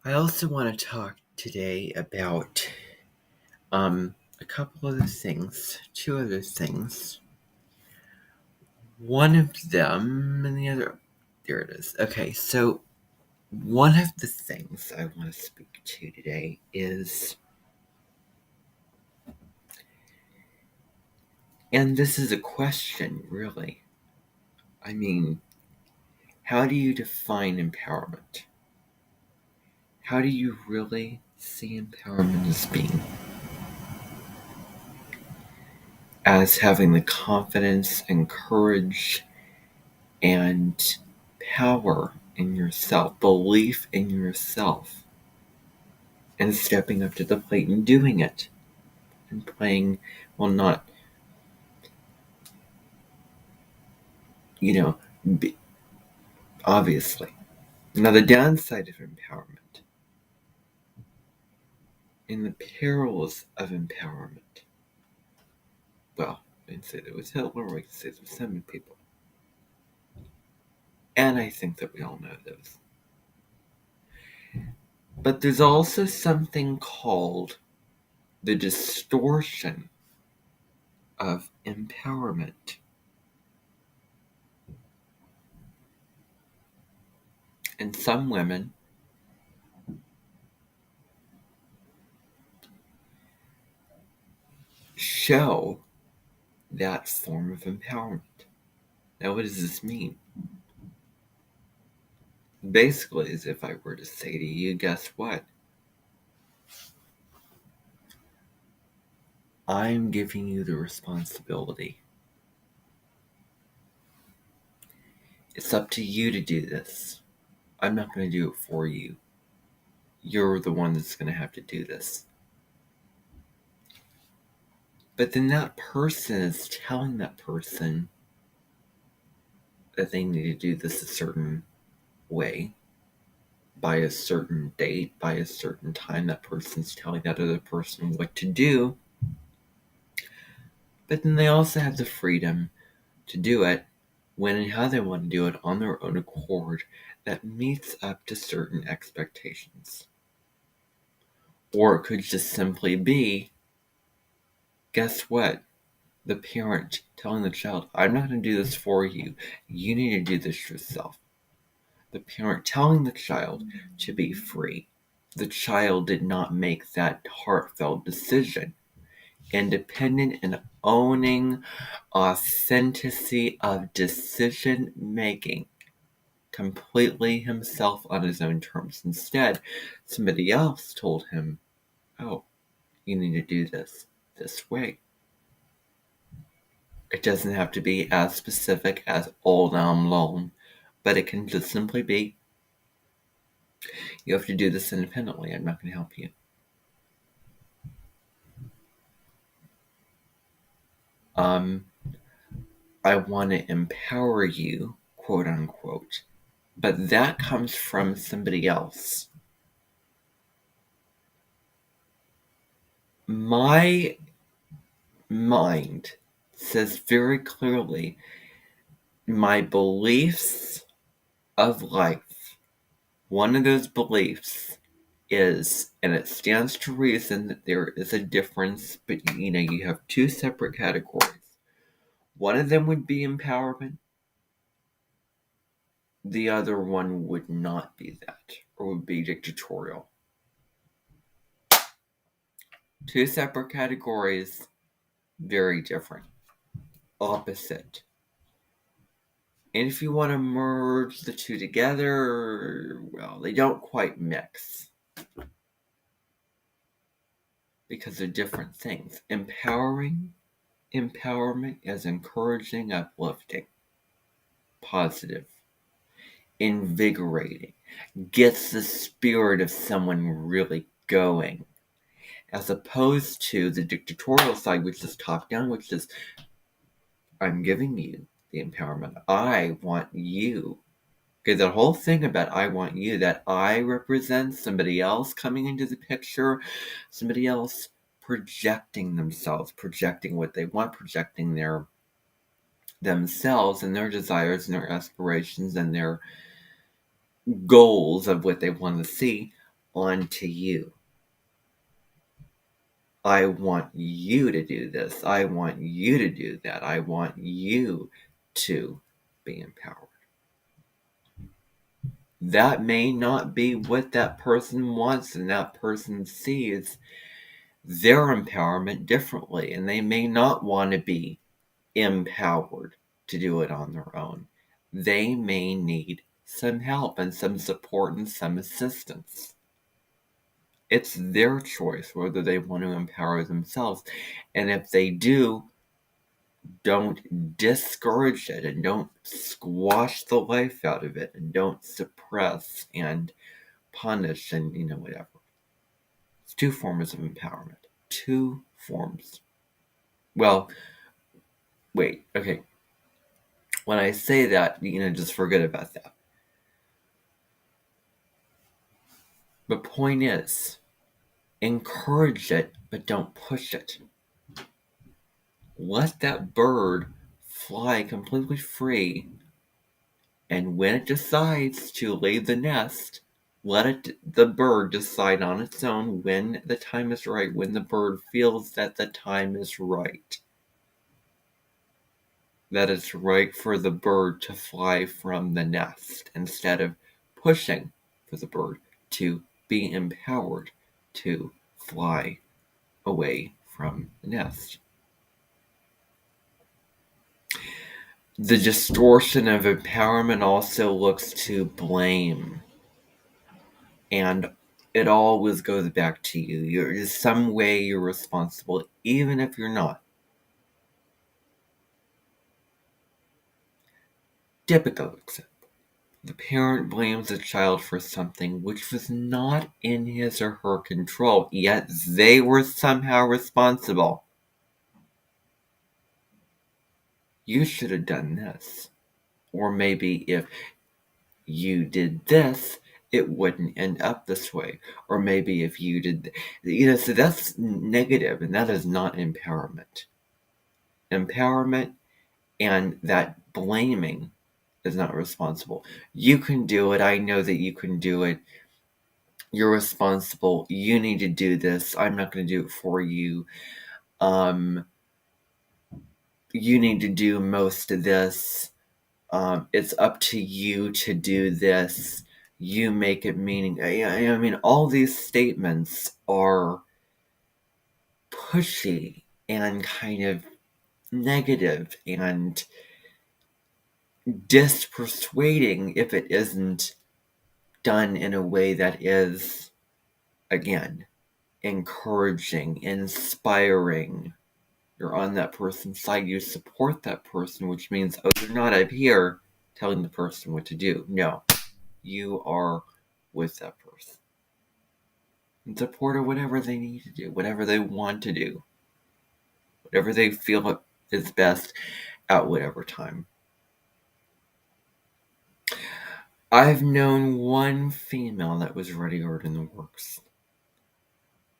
I also want to talk today about a couple other things, two other things. One of them and the other, there it is. Okay, so one of the things I want to speak to today is, and this is a question really. I mean, how do you define empowerment? How do you really see empowerment as being? As having the confidence and courage and power in yourself, belief in yourself, and stepping up to the plate and doing it and playing, well, not, you know, obviously. Now, the downside of empowerment and the perils of empowerment, well, I didn't say that was Hitler, we can say it was some people. And I think that we all know those. But there's also something called the distortion of empowerment. And some women show that form of empowerment. Now, what does this mean? Basically, as if I were to say to you, guess what? I'm giving you the responsibility. It's up to you to do this. I'm not going to do it for you. You're the one that's going to have to do this. But then that person is telling that person that they need to do this a certain way, by a certain date, by a certain time. That person's telling that other person what to do. But then they also have the freedom to do it when and how they want to do it on their own accord that meets up to certain expectations. Or it could just simply be, guess what? The parent telling the child, I'm not going to do this for you. You need to do this yourself. The parent telling the child to be free. The child did not make that heartfelt decision. Independent and owning authenticity of decision making completely himself on his own terms. Instead, somebody else told him, oh, you need to do this way. It doesn't have to be as specific as all down long, but it can just simply be, you have to do this independently. I'm not going to help you. I want to empower you, quote unquote, but that comes from somebody else. My mind says very clearly, my beliefs of life, one of those beliefs is, and it stands to reason that there is a difference, but you have two separate categories. One of them would be empowerment. The other one would not be that, or would be dictatorial. Two separate categories, very different, opposite. And if you want to merge the two together, well, they don't quite mix. Because they're different things. Empowerment is encouraging, uplifting, positive, invigorating, gets the spirit of someone really going. As opposed to the dictatorial side, which is top down, which is, I'm giving you the empowerment. I want you. Okay, the whole thing about I want you, that I represent somebody else coming into the picture, somebody else projecting themselves, projecting what they want, projecting themselves and their desires and their aspirations and their goals of what they want to see onto you. I want you to do this. I want you to do that. I want you to be empowered. That may not be what that person wants, and that person sees their empowerment differently, and they may not want to be empowered to do it on their own. They may need some help and some support and some assistance. It's their choice whether they want to empower themselves. And if they do, don't discourage it and don't squash the life out of it and don't suppress and punish and, whatever. It's two forms of empowerment. Two forms. Well, wait, okay. When I say that, just forget about that. The point is, encourage it, but don't push it. Let that bird fly completely free, and when it decides to leave the nest, let the bird decide on its own when the time is right, when the bird feels that the time is right. That it's right for the bird to fly from the nest instead of pushing for the bird to be empowered to fly away from the nest. The distortion of empowerment also looks to blame. And it always goes back to you. In some way you're responsible, even if you're not. Typical example. The parent blames the child for something which was not in his or her control, yet they were somehow responsible. You should have done this. Or maybe if you did this, it wouldn't end up this way. Or maybe if you did, so that's negative, and that is not empowerment. Empowerment and that blaming is not responsible. You can do it. I know that you can do it. You're responsible. You need to do this. I'm not going to do it for you. You need to do most of this. It's up to you to do this. You make it meaning. I mean, all these statements are pushy and kind of negative and dispersuading if it isn't done in a way that is, again, encouraging, inspiring. You're on that person's side. You support that person, which means, you're not up here telling the person what to do. No, you are with that person. And support whatever they need to do, whatever they want to do, whatever they feel is best at whatever time. I've known one female that was ready or in the works.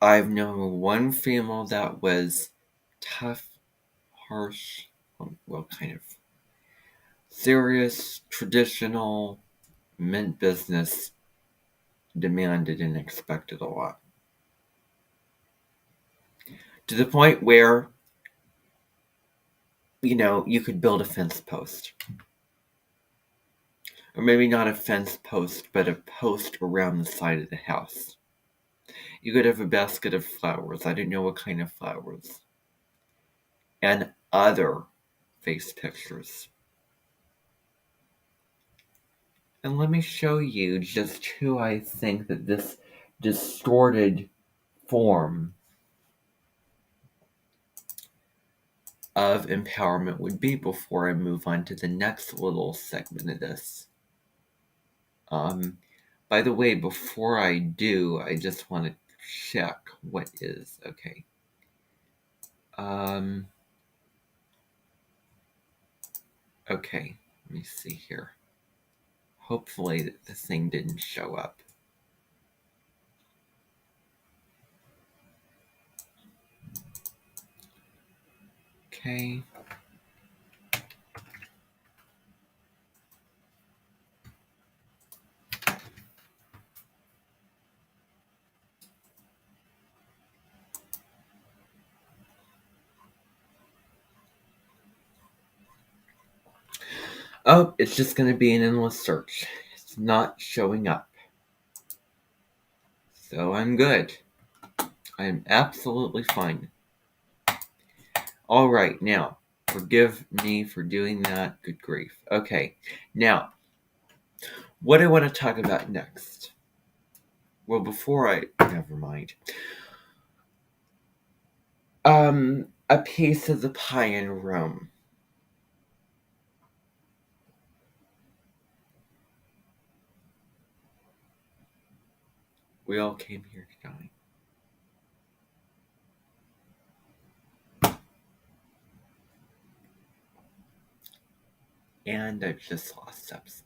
I've known one female that was tough, harsh, kind of serious, traditional, meant business, demanded and expected a lot. To the point where, you could build a fence post. Or maybe not a fence post, but a post around the side of the house. You could have a basket of flowers. I didn't know what kind of flowers. And other face pictures. And let me show you just who I think that this distorted form of empowerment would be before I move on to the next little segment of this. By the way, before I do, I just want to check what is okay. Okay, let me see here. Hopefully the thing didn't show up. Okay. Oh, it's just going to be an endless search. It's not showing up. So I'm good. I'm absolutely fine. All right, now, forgive me for doing that. Good grief. Okay, now, what I want to talk about next. Well, never mind. A piece of the pie in Rome. We all came here to die. And I've just lost steps.